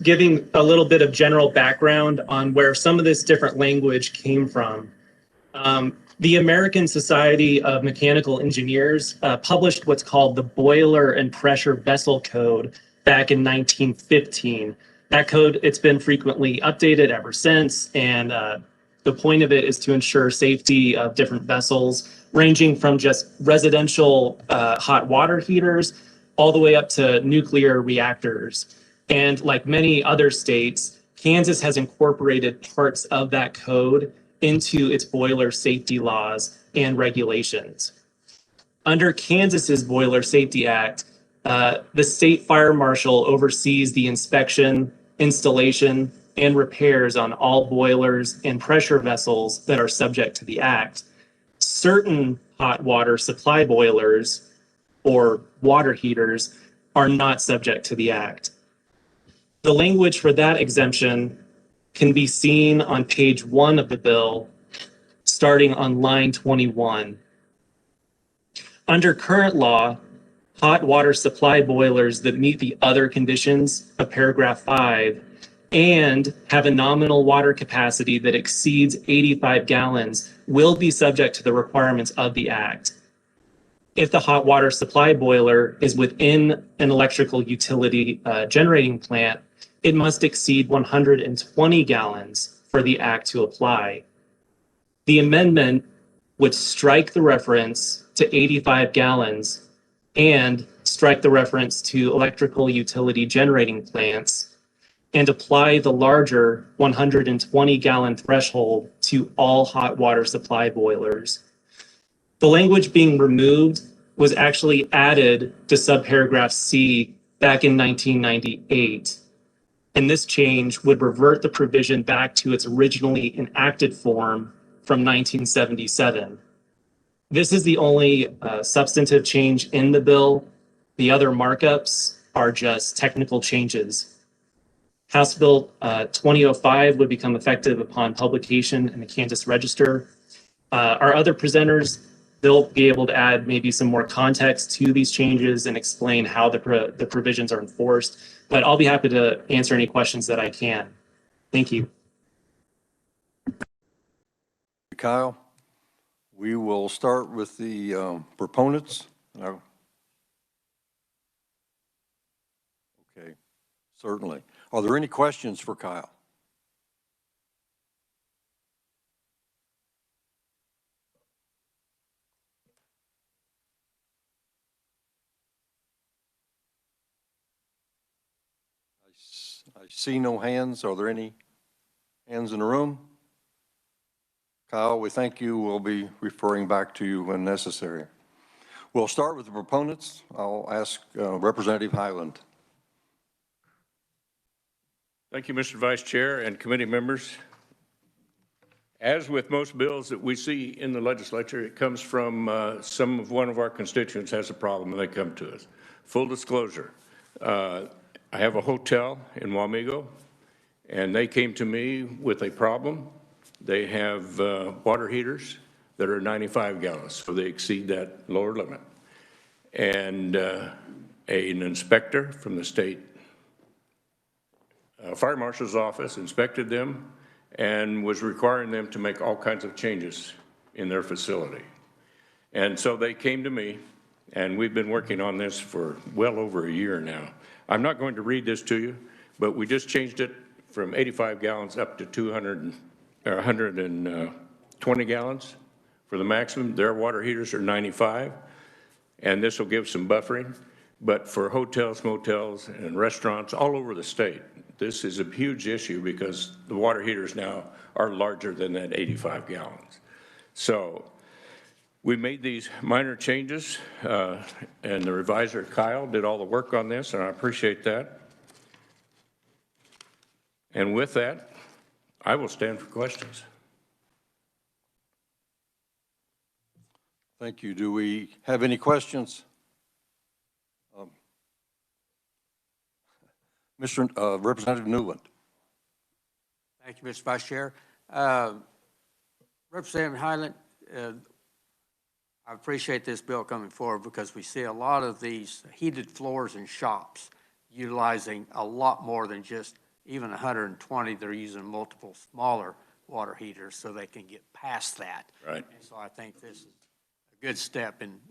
giving a little bit of general background on where some of this different language came from. The American Society of Mechanical Engineers published what's called the Boiler and Pressure Vessel Code back in 1915. That code, it's been frequently updated ever since, and the point of it is to ensure safety of different vessels, ranging from just residential hot water heaters all the way up to nuclear reactors. And like many other states, Kansas has incorporated parts of that code into its boiler safety laws and regulations. Under Kansas's Boiler Safety Act, the state fire marshal oversees the inspection, installation, and repairs on all boilers and pressure vessels that are subject to the act. Certain hot water supply boilers or water heaters are not subject to the act. The language for that exemption can be seen on page 1 of the bill, starting on line 21. Under current law, hot water supply boilers that meet the other conditions of paragraph 5 and have a nominal water capacity that exceeds 85 gallons will be subject to the requirements of the Act. If the hot water supply boiler is within an electrical utility generating plant, it must exceed 120 gallons for the Act to apply. The amendment would strike the reference to 85 gallons and strike the reference to electrical utility generating plants and apply the larger 120 gallon threshold to all hot water supply boilers. The language being removed was actually added to subparagraph C back in 1998. And this change would revert the provision back to its originally enacted form from 1977. This is the only substantive change in the bill. The other markups are just technical changes. House Bill 2005 would become effective upon publication in the Kansas Register. Our other presenters, they'll be able to add maybe some more context to these changes and explain how the provisions are enforced. But I'll be happy to answer any questions that I can. Thank you. Kyle, we will start with the proponents. No. Okay, certainly. Are there any questions for Kyle? I see no hands. Are there any hands in the room? Kyle, we thank you. We'll be referring back to you when necessary. We'll start with the proponents. I'll ask Representative Highland. Thank you, Mr. Vice Chair and committee members. As with most bills that we see in the legislature, it comes from one of our constituents has a problem and they come to us. Full disclosure, I have a hotel in Wamego and they came to me with a problem. They have water heaters that are 95 gallons, so they exceed that lower limit. And an inspector from the state fire marshal's office inspected them and was requiring them to make all kinds of changes in their facility. And so they came to me, and we've been working on this for well over a year now. I'm not going to read this to you, but we just changed it from 85 gallons up to 120 gallons for the maximum. Their water heaters are 95, and this will give some buffering. But for hotels, motels, and restaurants all over the state, this is a huge issue because the water heaters now are larger than that 85 gallons. So we made these minor changes, and the reviser, Kyle, did all the work on this, and I appreciate that. And with that, I will stand for questions. Thank you. Do we have any questions? Representative Newland. Thank you, Mr. Vice Chair. Representative Highland, I appreciate this bill coming forward because we see a lot of these heated floors in shops utilizing a lot more than just even 120. They're using multiple smaller water heaters so they can get past that. Right. And so I think this is a good step in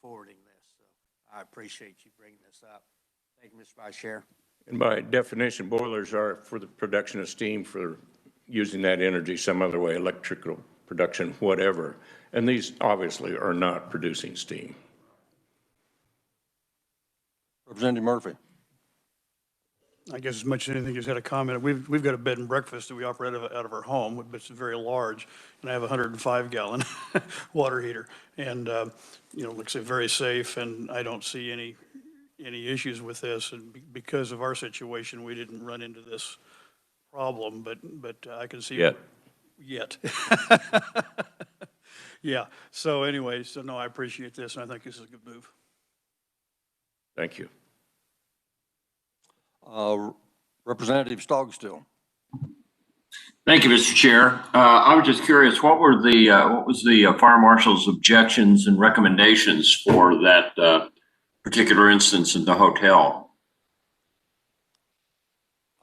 forwarding this. So I appreciate you bringing this up. Thank you, Mr. Vice Chair. And by definition, boilers are for the production of steam for using that energy some other way, electrical production, whatever. And these obviously are not producing steam. Representative Murphy. I guess as much as anything, just had a comment. We've got a bed and breakfast that we operate out of our home, but it's very large, and I have a 105-gallon water heater, and like I say, very safe, and I don't see any issues with this. And because of our situation, we didn't run into this problem, but I can see yet. Yeah. So anyway, no, I appreciate this, and I think this is a good move. Thank you. Representative Stogstill. Thank you, Mr. Chair. I was just curious, what was the fire marshal's objections and recommendations for that particular instance in the hotel?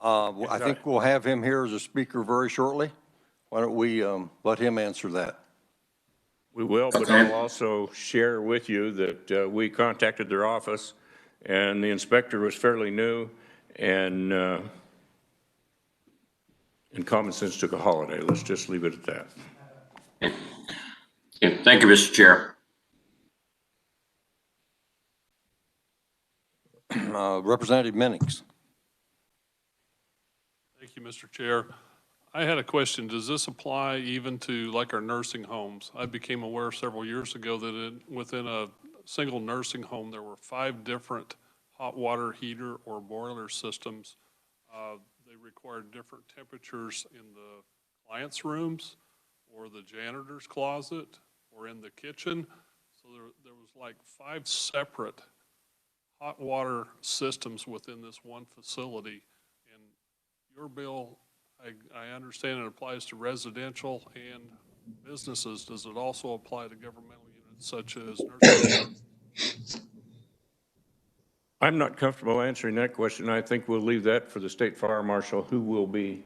I think we'll have him here as a speaker very shortly. Why don't we let him answer that? We will, but I'll also share with you that we contacted their office, and the inspector was fairly new, and common sense took a holiday. Let's just leave it at that. Okay. Thank you, Mr. Chair. Representative Minnix. Thank you, Mr. Chair. I had a question. Does this apply even to like our nursing homes? I became aware several years ago that within a single nursing home, there were 5 different hot water heater or boiler systems. They required different temperatures in the client's rooms or the janitor's closet or in the kitchen. So there was like 5 separate hot water systems within this one facility. And your bill, I understand it applies to residential and businesses. Does it also apply to governmental units such as nursing homes? I'm not comfortable answering that question. I think we'll leave that for the state fire marshal, who will be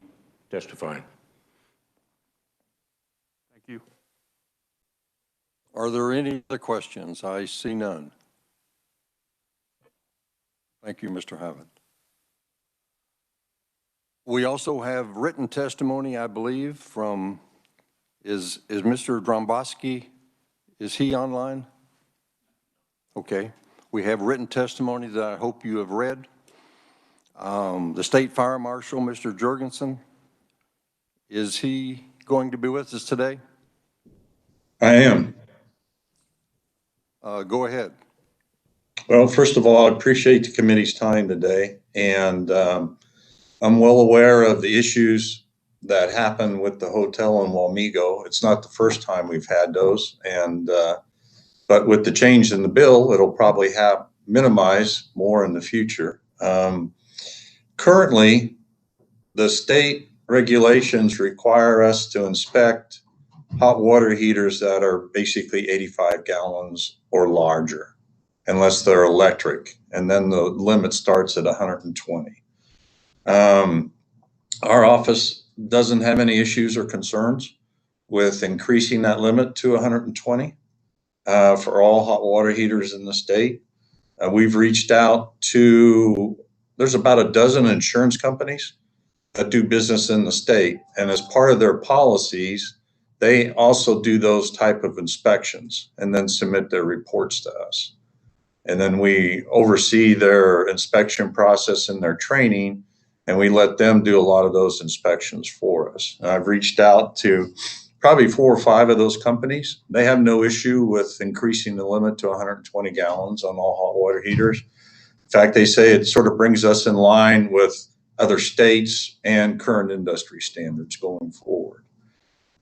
testifying. Thank you. Are there any other questions? I see none. Thank you, Mr. Havitt. We also have written testimony, I believe, from, is Mr. Dromboski, is he online? Okay. We have written testimony that I hope you have read. The State Fire Marshal, Mr. Jorgensen, is he going to be with us today? I am. Go ahead. Well, first of all, I appreciate the committee's time today, and I'm well aware of the issues that happened with the hotel in Wamego. It's not the first time we've had those, and but with the change in the bill, it'll probably minimize more in the future. Currently, the state regulations require us to inspect hot water heaters that are basically 85 gallons or larger, unless they're electric, and then the limit starts at 120. Our office doesn't have any issues or concerns with increasing that limit to 120 for all hot water heaters in the state. We've reached out to, there's about a dozen insurance companies that do business in the state, and as part of their policies, they also do those type of inspections and then submit their reports to us. And then we oversee their inspection process and their training, and we let them do a lot of those inspections for us. And I've reached out to probably 4 or 5 of those companies. They have no issue with increasing the limit to 120 gallons on all hot water heaters. In fact, they say it sort of brings us in line with other states and current industry standards going forward.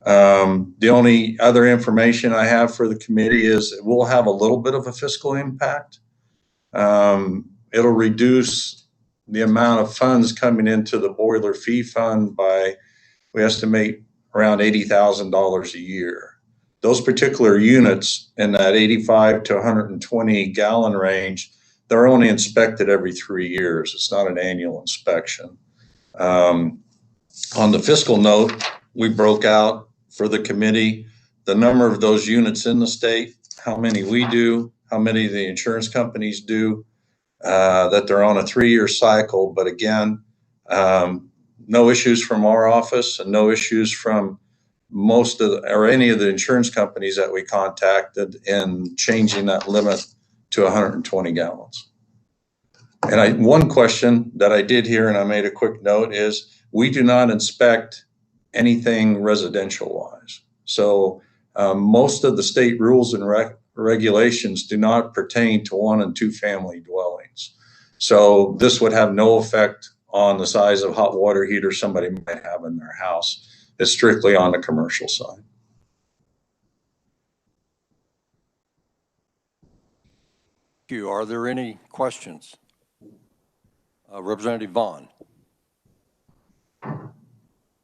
The only other information I have for the committee is it will have a little bit of a fiscal impact. It'll reduce the amount of funds coming into the boiler fee fund by, we estimate, around $80,000 a year. Those particular units in that 85 to 120 gallon range, they're only inspected every 3 years. It's not an annual inspection. On the fiscal note, we broke out for the committee the number of those units in the state, how many we do, how many the insurance companies do, that they're on a 3-year cycle. But again, no issues from our office and no issues from most of or any of the insurance companies that we contacted in changing that limit to 120 gallons. And one question that I did hear, and I made a quick note, is we do not inspect anything residential wise. So most of the state rules and regulations do not pertain to 1 and 2 family dwellings. So this would have no effect on the size of hot water heater somebody might have in their house. It's strictly on the commercial side. Thank you. Are there any questions? Representative Vaughn.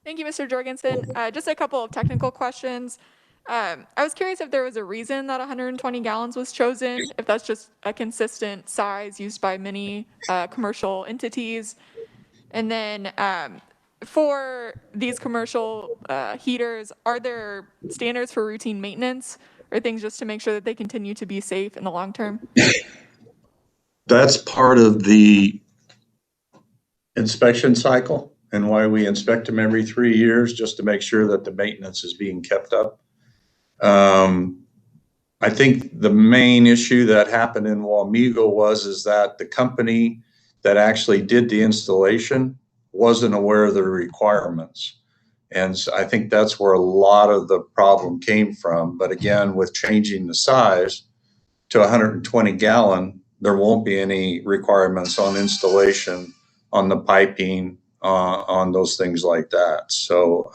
Thank you, Mr. Jorgensen. Just a couple of technical questions. I was curious if there was a reason that 120 gallons was chosen, if that's just a consistent size used by many commercial entities. And then for these commercial heaters, are there standards for routine maintenance or things just to make sure that they continue to be safe in the long term? That's part of the inspection cycle and why we inspect them every 3 years, just to make sure that the maintenance is being kept up. I think the main issue that happened in Wamego is that the company that actually did the installation wasn't aware of the requirements. And so I think that's where a lot of the problem came from. But again, with changing the size to 120 gallon, there won't be any requirements on installation, on the piping, on those things like that. So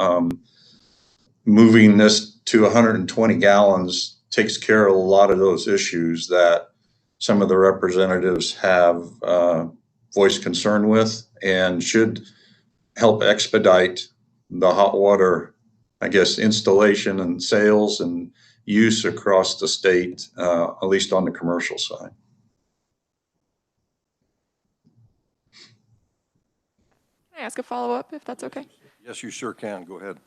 moving this to 120 gallons takes care of a lot of those issues that some of the representatives have voiced concern with, and should help expedite the hot water, I guess, installation and sales and use across the state, at least on the commercial side. Can I ask a follow-up if that's okay? Yes, you sure can. Go ahead.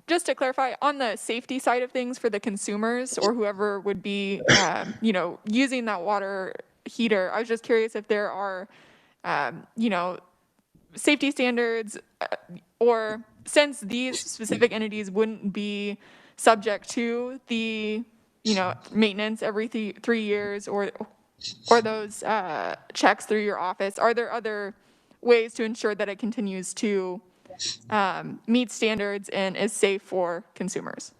Just to clarify, on the safety side of things for the consumers or whoever would be, using that water heater, I was just curious if there are, safety standards, or since these specific entities wouldn't be subject to the, maintenance every 3 years or those checks through your office, are there other ways to ensure that it continues to meet standards and is safe for consumers?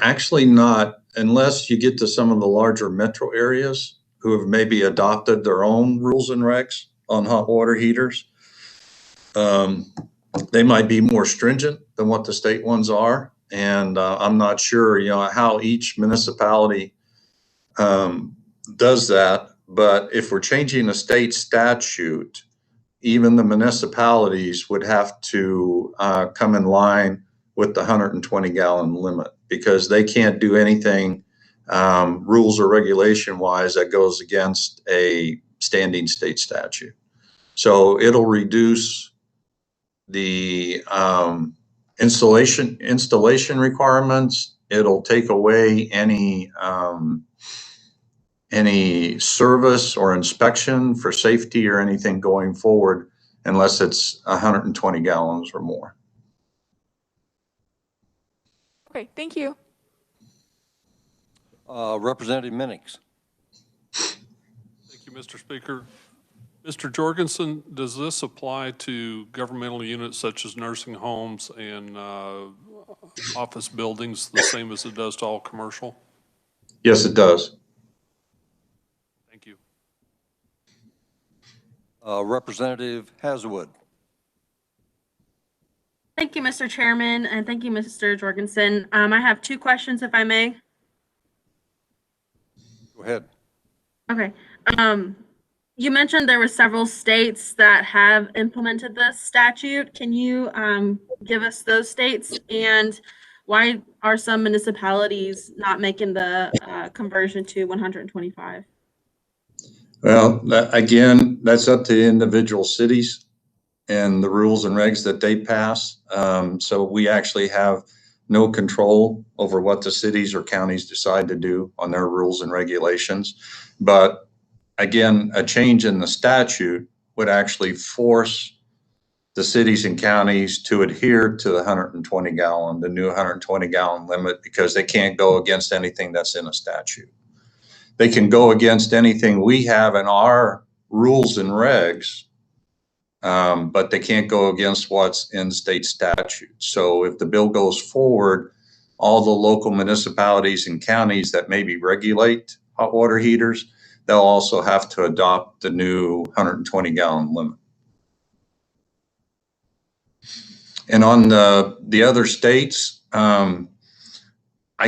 Actually not, unless you get to some of the larger metro areas who have maybe adopted their own rules and regs on hot water heaters. They might be more stringent than what the state ones are. And I'm not sure, how each municipality does that. But if we're changing a state statute, even the municipalities would have to come in line with the 120 gallon limit, because they can't do anything rules or regulation wise that goes against a standing state statute. So it'll reduce the installation requirements. It'll take away any service or inspection for safety or anything going forward, unless it's 120 gallons or more. Okay, thank you. Representative Minix. Thank you, Mr. Speaker. Mr. Jorgensen, does this apply to governmental units such as nursing homes and office buildings the same as it does to all commercial? Yes, it does. Thank you. Representative Haswood. Thank you, Mr. Chairman, and thank you, Mr. Jorgensen. I have two questions, if I may. Go ahead. Okay. You mentioned there were several states that have implemented this statute. Can you give us those states, and why are some municipalities not making the conversion to 125? Well, again, that's up to individual cities and the rules and regs that they pass. So we actually have no control over what the cities or counties decide to do on their rules and regulations. But again, a change in the statute would actually force the cities and counties to adhere to the 120 gallon, the new 120 gallon limit, because they can't go against anything that's in a statute. They can go against anything we have in our rules and regs, but they can't go against what's in state statute. So if the bill goes forward, all the local municipalities and counties that maybe regulate hot water heaters, they'll also have to adopt the new 120 gallon limit. And on the other states, I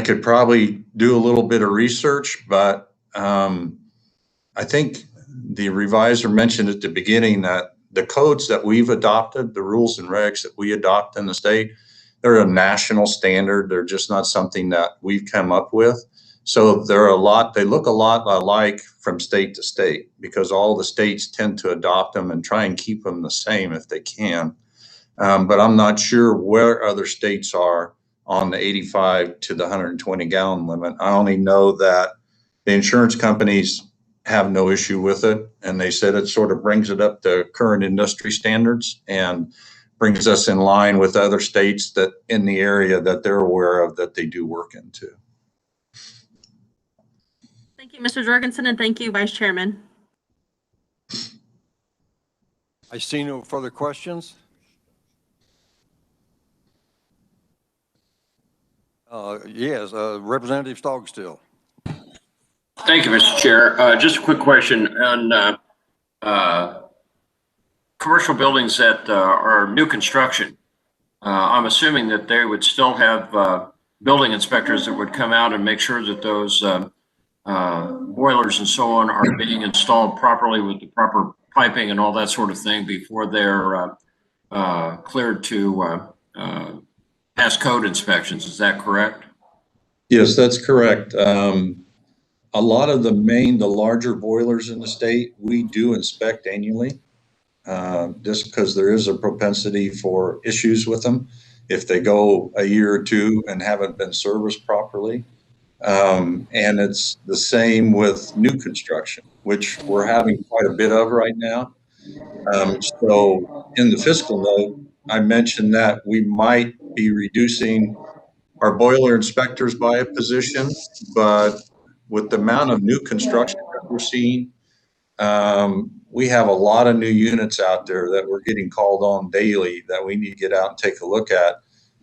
could probably do a little bit of research, but I think the reviser mentioned at the beginning that the codes that we've adopted, the rules and regs that we adopt in the state, they're a national standard. They're just not something that we've come up with. So they look a lot alike from state to state, because all the states tend to adopt them and try and keep them the same if they can. But I'm not sure where other states are on the 85 to the 120 gallon limit. I only know that the insurance companies have no issue with it, and they said it sort of brings it up to current industry standards and brings us in line with other states that in the area that they're aware of that they do work into. Thank you, Mr. Jorgensen, and thank you, Vice Chairman. I see no further questions. Yes, Representative Stogstill. Thank you, Mr. Chair. Just a quick question on commercial buildings that are new construction. I'm assuming that they would still have building inspectors that would come out and make sure that those boilers and so on are being installed properly with the proper piping and all that sort of thing before they're cleared to pass code inspections. Is that correct? Yes, that's correct. A lot of the larger boilers in the state, we do inspect annually, just because there is a propensity for issues with them if they go a year or two and haven't been serviced properly. And it's the same with new construction, which we're having quite a bit of right now. So in the fiscal note, I mentioned that we might be reducing our boiler inspectors by a position, but with the amount of new construction that we're seeing, we have a lot of new units out there that we're getting called on daily that we need to get out and take a look at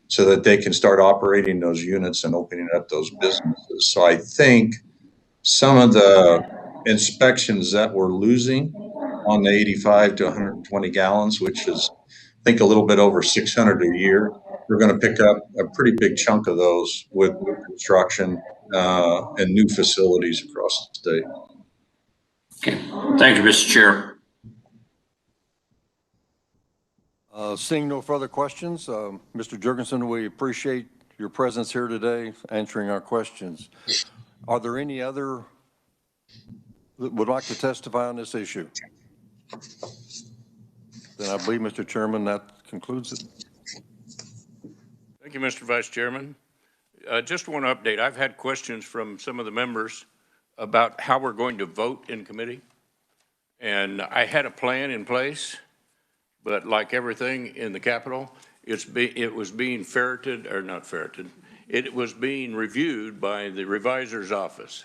so that they can start operating those units and opening up those businesses. So I think some of the inspections that we're losing on the 85 to 120 gallons, which is, I think, a little bit over 600 a year, we're going to pick up a pretty big chunk of those with new construction and new facilities across the state. Okay. Thank you, Mr. Chair. Seeing no further questions, Mr. Jurgensen, we appreciate your presence here today, answering our questions. Are there any other that would like to testify on this issue? Then I believe, Mr. Chairman, that concludes it. Thank you, Mr. Vice Chairman. Just one update. I've had questions from some of the members about how we're going to vote in committee. And I had a plan in place, but like everything in the Capitol, it was being ferreted, or not ferreted, it was being reviewed by the revisor's office.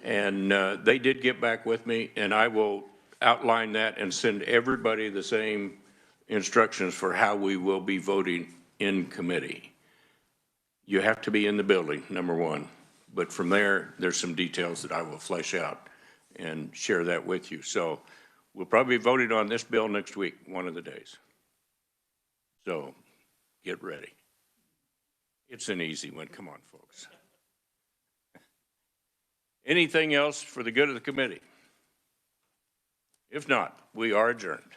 And they did get back with me, and I will outline that and send everybody the same instructions for how we will be voting in committee. You have to be in the building, number one. But from there, there's some details that I will flesh out and share that with you. So we'll probably be voting on this bill next week, one of the days. So get ready. It's an easy one. Come on, folks. Anything else for the good of the committee? If not, we are adjourned.